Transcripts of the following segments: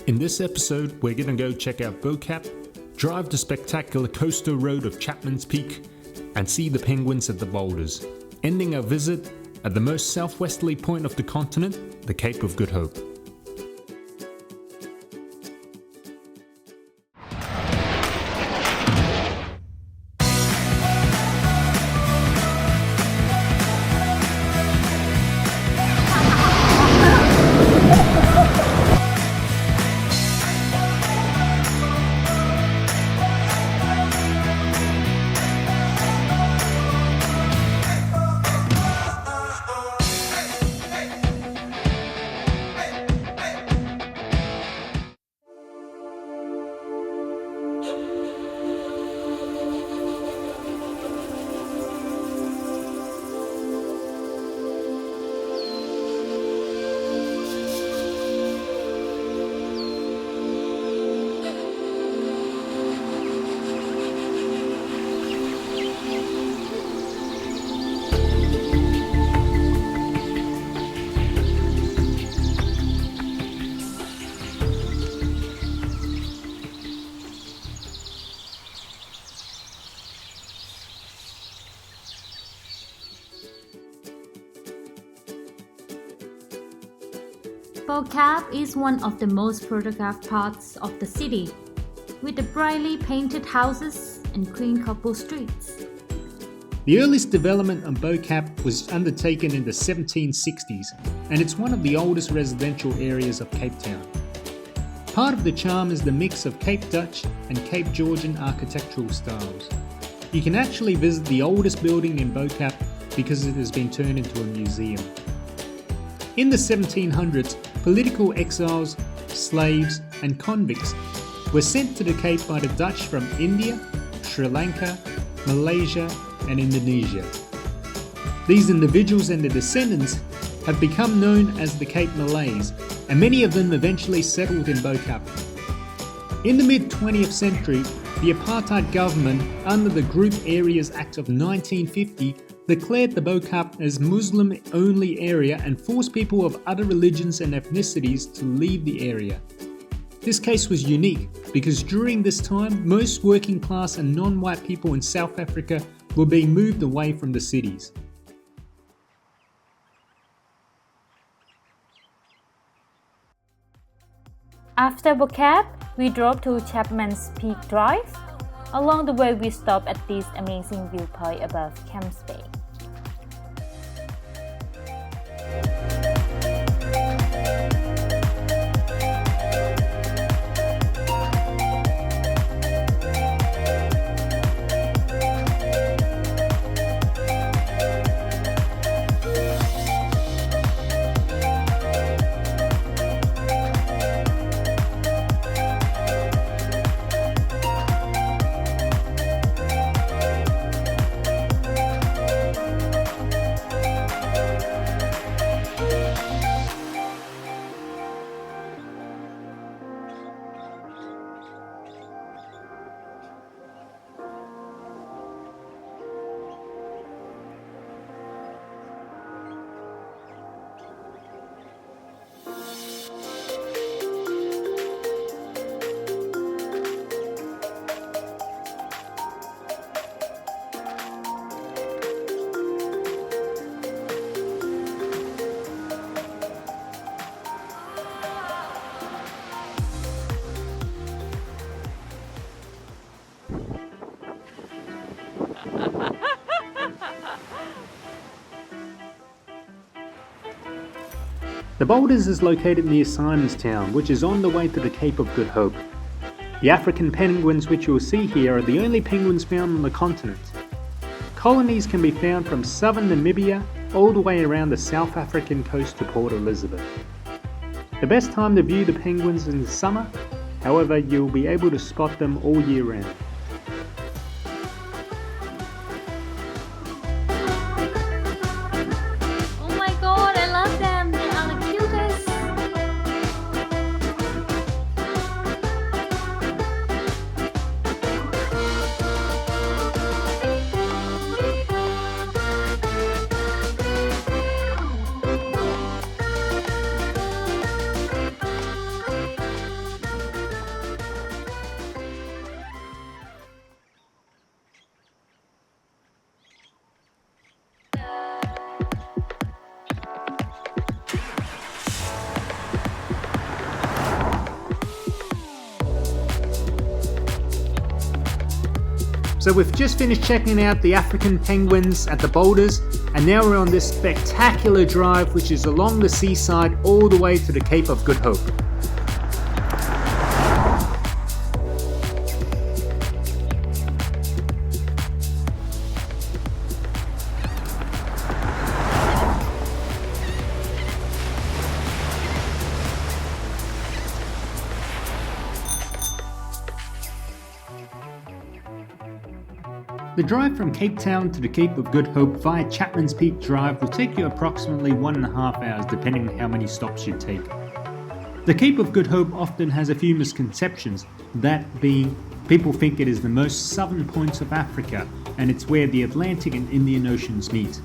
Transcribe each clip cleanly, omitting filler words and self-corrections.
In this episode, we're gonna go check out Bo-Kaap, drive the spectacular coastal road of Chapman's Peak, and see the penguins at the boulders, ending our visit at the most southwesterly point of the continent, the Cape of Good Hope. Bo-Kaap is one of the most photographed parts of the city, with the brightly painted houses and clean cobble streets. The earliest development on Bo-Kaap was undertaken in the 1760s, and it's one of the oldest residential areas of Cape Town. Part of the charm is the mix of Cape Dutch and Cape Georgian architectural styles. You can actually visit the oldest building in Bo-Kaap because it has been turned into a museum. In the 1700s, political exiles, slaves, and convicts were sent to the Cape by the Dutch from India, Sri Lanka, Malaysia, and Indonesia. These individuals and their descendants have become known as the Cape Malays, and many of them eventually settled in Bo-Kaap. In the mid-20th century, the apartheid government, under the Group Areas Act of 1950, declared the Bo-Kaap as Muslim-only area and forced people of other religions and ethnicities to leave the area. This case was unique because during this time, most working class and non-white people in South Africa were being moved away from the cities. After Bo-Kaap, we drove to Chapman's Peak Drive. Along the way, we stopped at this amazing viewpoint above Camps Bay. The Boulders is located near Simonstown, which is on the way to the Cape of Good Hope. The African penguins which you will see here are the only penguins found on the continent. Colonies can be found from southern Namibia all the way around the South African coast to Port Elizabeth. The best time to view the penguins is in the summer, however you'll be able to spot them all year round. Oh my god, I love them! They are the cutest! So we've just finished checking out the African penguins at the boulders, and now we're on this spectacular drive which is along the seaside all the way to the Cape of Good Hope. The drive from Cape Town to the Cape of Good Hope via Chapman's Peak Drive will take you approximately 1.5 hours depending on how many stops you take. The Cape of Good Hope often has a few misconceptions, that being people think it is the most southern point of Africa and it's where the Atlantic and Indian Oceans meet.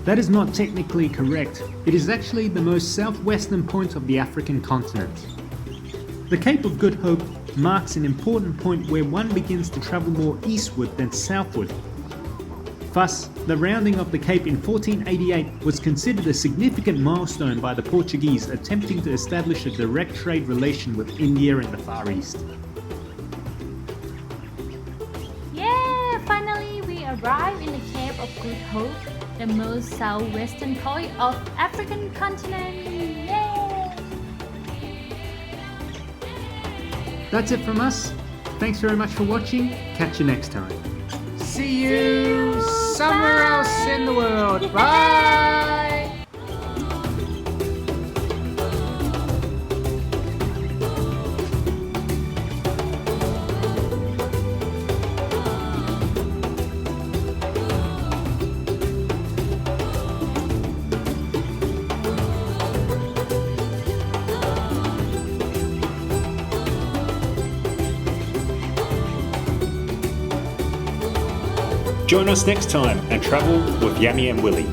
That is not technically correct. It is actually the most southwestern point of the African continent. The Cape of Good Hope marks an important point where one begins to travel more eastward than southward. Thus, the rounding of the Cape in 1488 was considered a significant milestone by the Portuguese attempting to establish a direct trade relation with India and the Far East. Yeah, finally we arrived in the Cape of Good Hope, the most southwestern point of African continent. Yay! That's it from us. Thanks very much for watching. Catch you next time. See you somewhere else in the world. Bye! Join us next time and travel with Yammy and Willy.